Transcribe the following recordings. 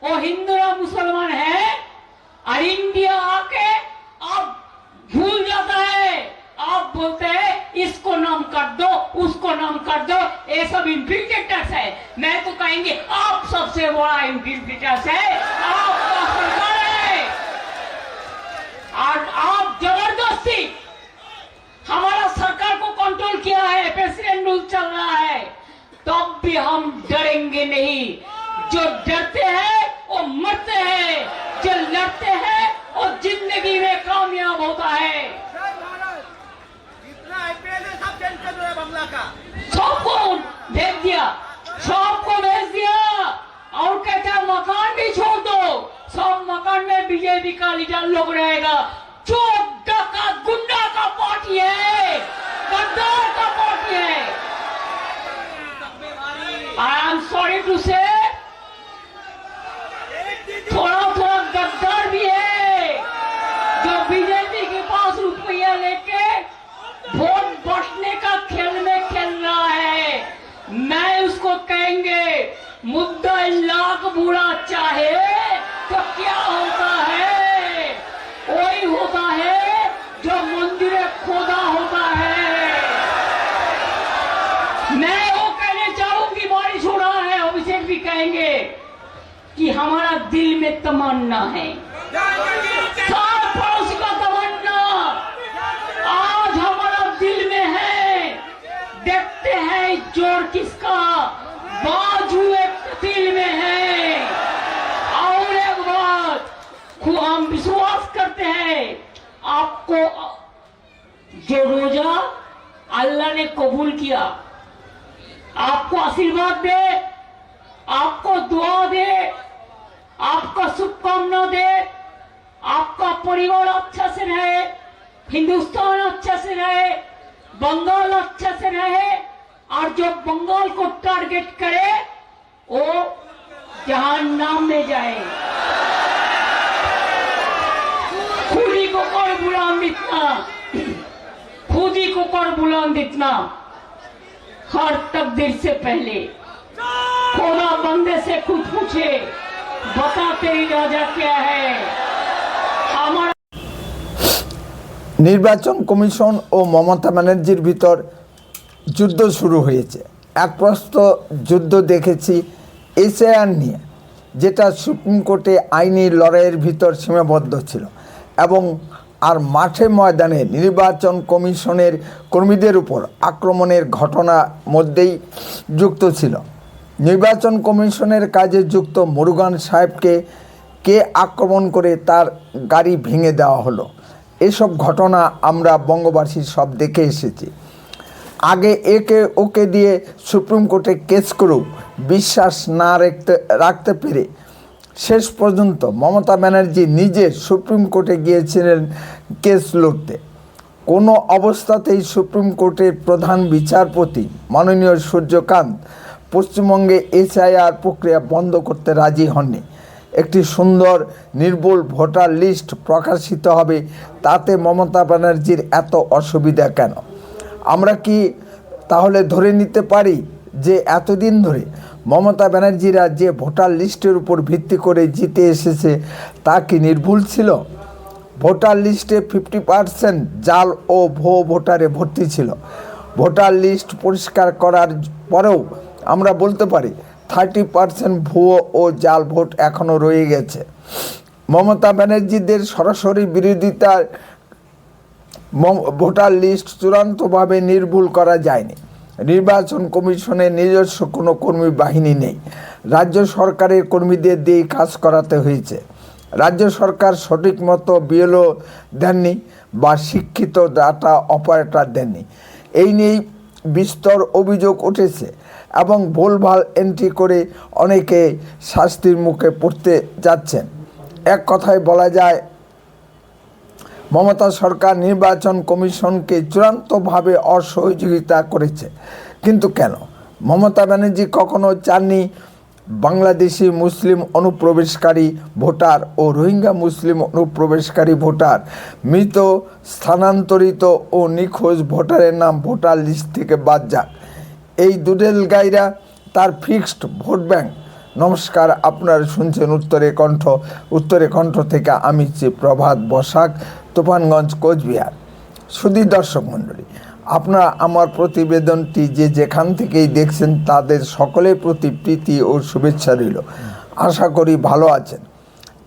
वो हिंदू मुसलमान है और इंडिया आके आप भूल जाता है। आप बोलते हैं इसको नाम कर दो, उसको नाम कर दो, ये सब इन्फिल्ट्रेटर्स है। मैं तो कहेंगे आप सबसे बड़ा इन्फिल्ट्रेटर्स है, आपका सरकार है। और आप जबरदस्ती हमारा सरकार को कंट्रोल किया है, प्रेसिडेंट रूल चल रहा है, तब भी हम डरेंगे नहीं। जो डरते हैं वो मरते हैं, जो लड़ते हैं वो जिंदगी में कामयाब होता है। सबको भेज दिया, सबको भेज दिया और कहता मकान भी छोड़ दो, सब मकान में बीजेपी का लीडर लोग रहेगा। चोर डकैत गुंडा का पार्टी है, गद्दार का पार्टी है। आई एम सॉरी टू से थोड़ा थोड़ा गद्दार भी है, जो बीजेपी के पास रुपया लेके वोट बटने का खेल में खेल रहा है। मैं उसको कहेंगे मुद्दा लाख बुरा चाहे तो क्या होता है, वही होता है जो मंदिर खोदा होता है। मैं वो कहने चाहूंगी, बारिश हो रहा है, अभिषेक भी कहेंगे कि हमारा दिल में तमन्ना है, सार पड़ोसी का तमन्ना आज हमारा दिल में है। देखते हैं जोर किसका, बाजू एक दिल में है। और एक बात हम विश्वास करते हैं, आपको जो रोजा अल्लाह ने कबूल किया, आपको आशीर्वाद दे, आपको दुआ दे, आपका शुभकामना दे, आपका परिवार अच्छा से रहे, हिंदुस्तान अच्छा से रहे, बंगाल अच्छा से रहे, और जो बंगाल को टारगेट करे वो जहन्नम में जाए। खुद ही को कर बुलंद इतना, खुद ही को कर बुलंद इतना। हर तकदीर से पहले खुदा बंदे से खुद पूछे, बता तेरी राजा क्या है। हमारा নির্বাচন কমিশন ও মমতা ব্যানার্জির ভিতর যুদ্ধ শুরু হয়েছে। এক প্রস্ত যুদ্ধ দেখেছি এসআইআর নিয়ে, যেটা সুপ্রিম কোর্টে আইনি লড়াইয়ের ভিতর সীমাবদ্ধ ছিল এবং আর মাঠে ময়দানে নির্বাচন কমিশনের কর্মীদের উপর আক্রমণের ঘটনা মধ্যেই যুক্ত ছিল। নির্বাচন কমিশনের কাজে যুক্ত মুরুগান সাহেবকে কে আক্রমণ করে তার গাড়ি ভেঙে দেওয়া হলো, এসব ঘটনা আমরা বঙ্গবাসী সব দেখে এসেছি। আগে একে ওকে দিয়ে সুপ্রিম কোর্টে কেস করেও বিশ্বাস না রাখতে পেরে শেষ পর্যন্ত মমতা ব্যানার্জি নিজে সুপ্রিম কোর্টে গিয়েছিলেন কেস লড়তে। কোনো অবস্থাতেই সুপ্রিম কোর্টের প্রধান বিচারপতি মাননীয় সূর্যকান্ত পশ্চিমবঙ্গে এসআইআর প্রক্রিয়া বন্ধ করতে রাজি হননি। একটি সুন্দর নির্ভুল ভোটার লিস্ট প্রকাশিত হবে, তাতে মমতা ব্যানার্জির এত অসুবিধা কেন? আমরা কি তাহলে ধরে নিতে পারি যে এতদিন ধরে মমতা ব্যানার্জিরা যে ভোটার লিস্টের উপর ভিত্তি করে জিতে এসেছে তা কি নির্ভুল ছিল? ভোটার লিস্টে 50% জাল ও ভুয়ো ভোটারে ভর্তি ছিল। ভোটার লিস্ট পরিষ্কার করার পরেও আমরা বলতে পারি 30% ভুয়ো ও জাল ভোট এখনও রয়ে গেছে। মমতা ব্যানার্জিদের সরাসরি বিরোধিতার ভোটার লিস্ট চূড়ান্তভাবে নির্ভুল করা যায়নি। নির্বাচন কমিশনের নিজস্ব কোনো কর্মী বাহিনী নেই, রাজ্য সরকারের কর্মীদের দিয়ে কাজ করাতে হয়েছে। রাজ্য সরকার সঠিক মতো বিএলও দেননি বা শিক্ষিত ডাটা অপারেটর দেননি, এই নিয়েই বিস্তর অভিযোগ উঠেছে এবং ভুলভাল এন্ট্রি করে অনেকে শাস্তির মুখে পড়তে যাচ্ছেন। এক কথায় বলা যায়, মমতা সরকার নির্বাচন কমিশনকে চূড়ান্তভাবে অসহযোগিতা করেছে। কিন্তু কেন? মমতা ব্যানার্জি কখনো চাননি বাংলাদেশি মুসলিম অনুপ্রবেশকারী ভোটার ও রোহিঙ্গা মুসলিম অনুপ্রবেশকারী ভোটার, মৃত, স্থানান্তরিত ও নিখোঁজ ভোটারের নাম ভোটার লিস্ট থেকে বাদ যাক। এই দুডেল গাইরা তার ফিক্সড ভোট ব্যাংক নমস্কার, আপনারা শুনছেন উত্তরে কণ্ঠ থেকে আমি প্রভাত বসাক, তুফানগঞ্জ, কোচবিহার। সুধী দর্শক মণ্ডলী, আপনারা আমার প্রতিবেদনটি যেখান থেকেই দেখছেন তাদের সকলের প্রতি প্রীতি ও শুভেচ্ছা রইল। আশা করি ভালো আছেন।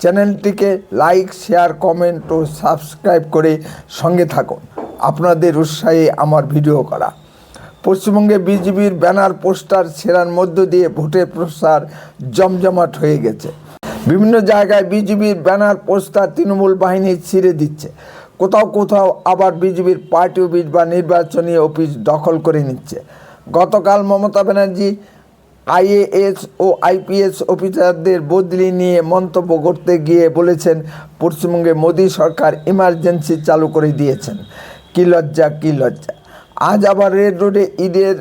চ্যানেলটিকে লাইক, শেয়ার, কমেন্ট ও সাবস্ক্রাইব করে সঙ্গে থাকুন। আপনাদের উৎসাহে আমার ভিডিও করা। পশ্চিমবঙ্গে বিজেপির ব্যানার পোস্টার ছেঁড়ার মধ্য দিয়ে ভোটের প্রচার জমজমাট হয়ে গেছে। বিভিন্ন জায়গায় বিজেপির ব্যানার পোস্টার তৃণমূল বাহিনী ছিঁড়ে দিচ্ছে। কোথাও আবার বিজেপির পার্টি অফিস বা নির্বাচনী অফিস দখল করে নিচ্ছে। গতকাল মমতা ব্যানার্জি আইএএস ও আইপিএস অফিসারদের বদলি নিয়ে মন্তব্য করতে গিয়ে বলেছেন, পশ্চিমবঙ্গে মোদী সরকার ইমার্জেন্সি চালু করে দিয়েছেন। কী লজ্জা, কী লজ্জা! আজ আবার রেড রোডে ঈদের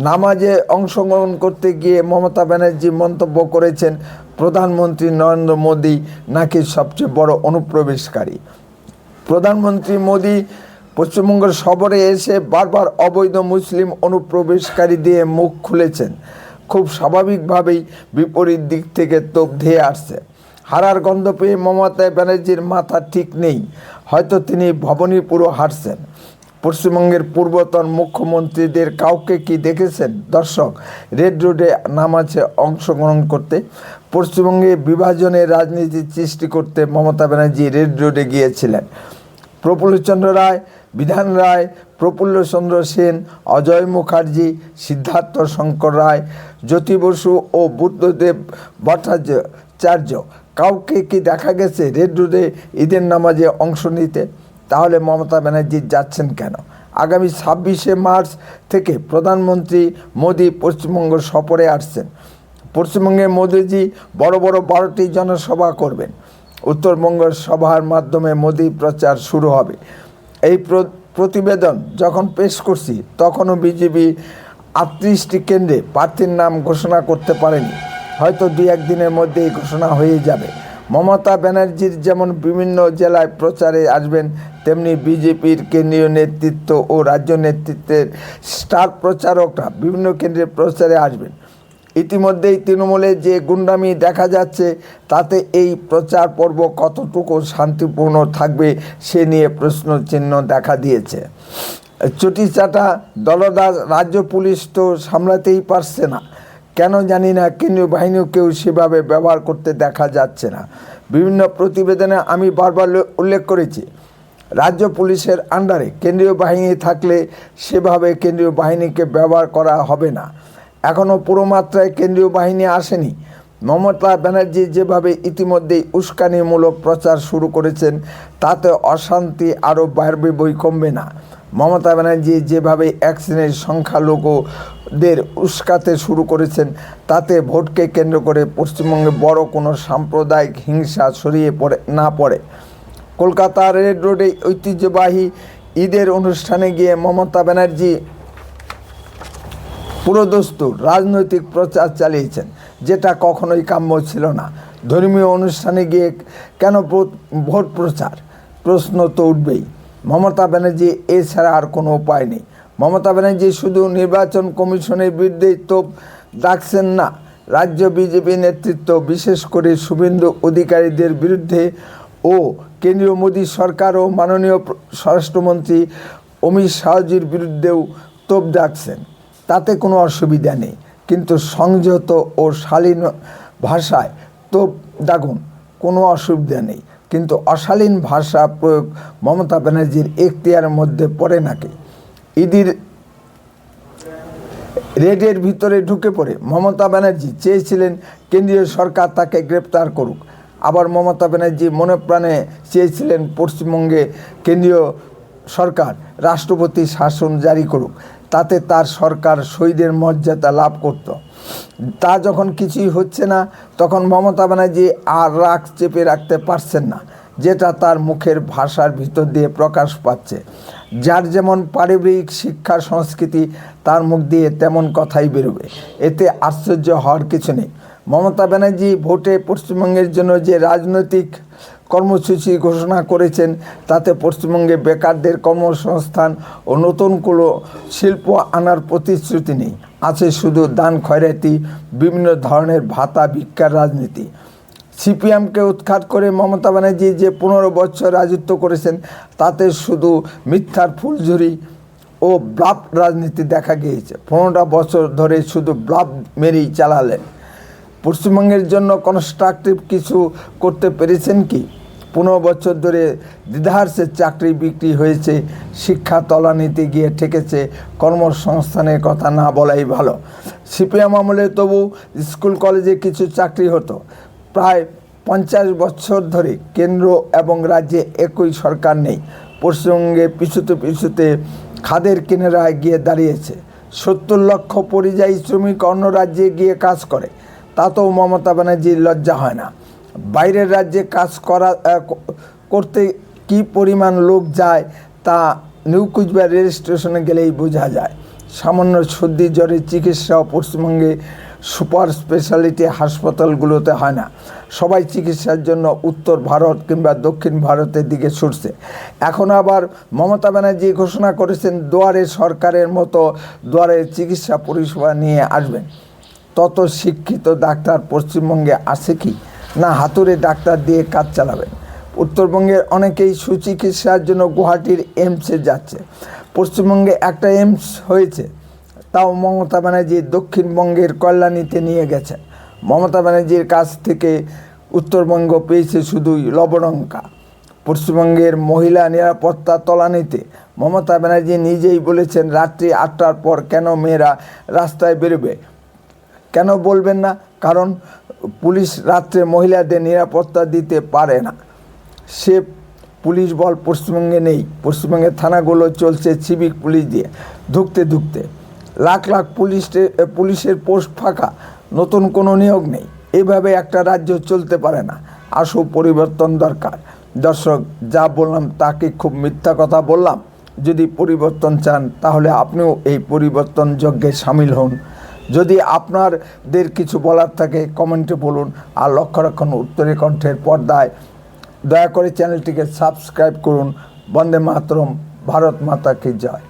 নামাজে অংশগ্রহণ করতে গিয়ে মমতা ব্যানার্জি মন্তব্য করেছেন, প্রধানমন্ত্রী নরেন্দ্র মোদী নাকি সবচেয়ে বড় অনুপ্রবেশকারী। প্রধানমন্ত্রী মোদী পশ্চিমবঙ্গ সফরে এসে বারবার অবৈধ মুসলিম অনুপ্রবেশকারী দিয়ে মুখ খুলেছেন। খুব স্বাভাবিকভাবেই বিপরীত দিক থেকে তোপ ধেয়ে আসছে। হারার গন্ধ পেয়ে মমতা ব্যানার্জির মাথা ঠিক নেই, হয়তো তিনি ভবানীপুরও হাঁটছেন। পশ্চিমবঙ্গের পূর্বতন মুখ্যমন্ত্রীদের কাউকে কি দেখেছেন দর্শক রেড রোডে নামাজে অংশগ্রহণ করতে? পশ্চিমবঙ্গে বিভাজনের রাজনীতি সৃষ্টি করতে মমতা ব্যানার্জি রেড রোডে গিয়েছিলেন। প্রফুল্লচন্দ্র রায়, বিধান রায়, প্রফুল্লচন্দ্র সেন, অজয় মুখার্জি, সিদ্ধার্থ শঙ্কর রায়, জ্যোতি বসু ও বুদ্ধদেব ভট্টাচার্য কাউকে কি দেখা গেছে রেড রোডে ঈদের নামাজে অংশ নিতে? তাহলে মমতা ব্যানার্জি যাচ্ছেন কেন? আগামী 26শে মার্চ থেকে প্রধানমন্ত্রী মোদী পশ্চিমবঙ্গ সফরে আসছেন। পশ্চিমবঙ্গে মোদীজি বড় 12টি জনসভা করবেন। উত্তরবঙ্গ সভার মাধ্যমে মোদী প্রচার শুরু হবে। এই প্রতিবেদন যখন পেশ করছি তখনও বিজেপি 38টি কেন্দ্রে প্রার্থীর নাম ঘোষণা করতে পারেনি। হয়তো 2-1 দিনের মধ্যেই ঘোষণা হয়ে যাবে। মমতা ব্যানার্জির যেমন বিভিন্ন জেলায় প্রচারে আসবেন, তেমনি বিজেপির কেন্দ্রীয় নেতৃত্ব ও রাজ্য নেতৃত্বের স্টার প্রচারকরা বিভিন্ন কেন্দ্রে প্রচারে আসবেন। ইতিমধ্যেই তৃণমূলে যে গুন্ডামি দেখা যাচ্ছে, তাতে এই প্রচার পর্ব কতটুকু শান্তিপূর্ণ থাকবে সে নিয়ে প্রশ্নচিহ্ন দেখা দিয়েছে। চটিচাটা দলদাস রাজ্য পুলিশ তো সামলাতেই পারছে না, কেন জানি না কেন্দ্রীয় বাহিনীকেও সেভাবে ব্যবহার করতে দেখা যাচ্ছে না। বিভিন্ন প্রতিবেদনে আমি বারবার উল্লেখ করেছি, রাজ্য পুলিশের আন্ডারে কেন্দ্রীয় বাহিনী থাকলে সেভাবে কেন্দ্রীয় বাহিনীকে ব্যবহার করা হবে না। এখনও পুরো মাত্রায় কেন্দ্রীয় বাহিনী আসেনি। মমতা ব্যানার্জি যেভাবে ইতিমধ্যেই উস্কানিমূলক প্রচার শুরু করেছেন, তাতে অশান্তি আরও বাড়বে, বই কমবে না। মমতা ব্যানার্জি যেভাবে এক শ্রেণীর সংখ্যালঘুদের উস্কাতে শুরু করেছেন, তাতে ভোটকে কেন্দ্র করে পশ্চিমবঙ্গে বড় কোনো সাম্প্রদায়িক হিংসা ছড়িয়ে না পড়ে। কলকাতার রেড রোডে ঐতিহ্যবাহী ঈদের অনুষ্ঠানে গিয়ে মমতা ব্যানার্জি পুরোদস্তুর রাজনৈতিক প্রচার চালিয়েছেন, যেটা কখনোই কাম্য ছিল না। ধর্মীয় অনুষ্ঠানে গিয়ে কেন ভোট প্রচার? প্রশ্ন তো উঠবেই। মমতা ব্যানার্জি এছাড়া আর কোনো উপায় নেই। মমতা ব্যানার্জি শুধু নির্বাচন কমিশনের বিরুদ্ধেই তোপ ডাকছেন না, রাজ্য বিজেপি নেতৃত্ব বিশেষ করে শুভেন্দু অধিকারীদের বিরুদ্ধে ও কেন্দ্রীয় মোদী সরকার ও মাননীয় স্বরাষ্ট্রমন্ত্রী অমিত শাহজির বিরুদ্ধেও তোপ ডাকছেন। তাতে কোনো অসুবিধা নেই, কিন্তু সংযত ও শালীন ভাষায় তোপ ডাকুন, কোনো অসুবিধা নেই। কিন্তু অশালীন ভাষা প্রয়োগ মমতা ব্যানার্জির এখতিয়ারের মধ্যে পড়ে নাকি? ঈদের রেডের ভিতরে ঢুকে পড়ে মমতা ব্যানার্জি চেয়েছিলেন কেন্দ্রীয় সরকার তাকে গ্রেপ্তার করুক। আবার মমতা ব্যানার্জি মনে প্রাণে চেয়েছিলেন পশ্চিমবঙ্গে কেন্দ্রীয় সরকার রাষ্ট্রপতি শাসন জারি করুক, তাতে তার সরকার শহীদের মর্যাদা লাভ করত। তা যখন কিছুই হচ্ছে না, তখন মমতা ব্যানার্জি আর রাগ চেপে রাখতে পারছেন না, যেটা তার মুখের ভাষার ভিতর দিয়ে প্রকাশ পাচ্ছে। যার যেমন পারিবারিক শিক্ষা সংস্কৃতি, তার মুখ দিয়ে তেমন কথাই বেরোবে, এতে আশ্চর্য হওয়ার কিছু নেই। মমতা ব্যানার্জি ভোটে পশ্চিমবঙ্গের জন্য যে রাজনৈতিক কর্মসূচি ঘোষণা করেছেন, তাতে পশ্চিমবঙ্গে বেকারদের কর্মসংস্থান ও নতুন কোনো শিল্প আনার প্রতিশ্রুতি নেই। আছে শুধু দান খয়রাতি, বিভিন্ন ধরনের ভাতা ভিক্ষার রাজনীতি। সিপিএমকে উৎখাত করে মমতা ব্যানার্জি যে 15 বছর রাজত্ব করেছেন, তাতে শুধু মিথ্যার ফুলঝুরি ও ব্লাফ রাজনীতি দেখা গিয়েছে। 15টা বছর ধরে শুধু ব্লাফ মেরেই চালালেন। পশ্চিমবঙ্গের জন্য কনস্ট্রাকটিভ কিছু করতে পেরেছেন কি? 15 বছর ধরে দ্বিধার্সের চাকরি বিক্রি হয়েছে, শিক্ষা তলানিতে গিয়ে ঠেকেছে, কর্মসংস্থানের কথা না বলাই ভালো। সিপিএম আমলে তবু স্কুল কলেজে কিছু চাকরি হতো। প্রায় 50 বছর ধরে কেন্দ্র এবং রাজ্যে একই সরকার নেই। পশ্চিমবঙ্গে পিছুতে খাদের কিনারায় গিয়ে দাঁড়িয়েছে। 70 লক্ষ পরিযায়ী শ্রমিক অন্য রাজ্যে গিয়ে কাজ করে, তাতেও মমতা ব্যানার্জির লজ্জা হয় না। বাইরের রাজ্যে কাজ করতে কি পরিমাণ লোক যায় তা নিউ কুচবিহার রেল স্টেশনে গেলেই বোঝা যায়। সামান্য সর্দি জ্বরের চিকিৎসাও পশ্চিমবঙ্গে সুপার স্পেশালিটি হাসপাতালগুলোতে হয় না। সবাই চিকিৎসার জন্য উত্তর ভারত কিংবা দক্ষিণ ভারতের দিকে ছুটছে। এখন আবার মমতা ব্যানার্জি ঘোষণা করেছেন দুয়ারে সরকারের মতো দুয়ারে চিকিৎসা পরিষেবা নিয়ে আসবেন। তত শিক্ষিত ডাক্তার পশ্চিমবঙ্গে আছে কি? না হাতুড়ে ডাক্তার দিয়ে কাজ চালাবেন। উত্তরবঙ্গের অনেকেই সুচিকিৎসার জন্য গুয়াহাটির এইমসে যাচ্ছে। পশ্চিমবঙ্গে একটা এইমস হয়েছে, তাও মমতা ব্যানার্জি দক্ষিণবঙ্গের কল্যাণীতে নিয়ে গেছে। মমতা ব্যানার্জির কাছ থেকে উত্তরবঙ্গ পেয়েছে শুধুই লবণঙ্কা। পশ্চিমবঙ্গের মহিলা নিরাপত্তা তলানিতে মমতা ব্যানার্জি নিজেই বলেছেন, রাত্রি 8টার পর কেন মেয়েরা রাস্তায় বেরোবে। কেন বলবেন না? কারণ পুলিশ রাত্রে মহিলাদের নিরাপত্তা দিতে পারে না। সে পুলিশ বল পশ্চিমবঙ্গে নেই। পশ্চিমবঙ্গের থানাগুলো চলছে সিভিক পুলিশ দিয়ে। ধুকতে লাখ লাখ পুলিশের পোস্ট ফাঁকা, নতুন কোনো নিয়োগ নেই। এভাবে একটা রাজ্য চলতে পারে না। আসু পরিবর্তন দরকার। দর্শক, যা বললাম তাকে খুব মিথ্যা কথা বললাম। যদি পরিবর্তন চান তাহলে আপনিও এই পরিবর্তন যজ্ঞে সামিল হন। যদি আপনাদের কিছু বলার থাকে কমেন্টে বলুন। আর লক্ষ্য রাখুন উত্তরের কণ্ঠের পর্দায়। দয়া করে চ্যানেলটিকে সাবস্ক্রাইব করুন। বন্দে মাতরম। ভারত মাতা কি জয়।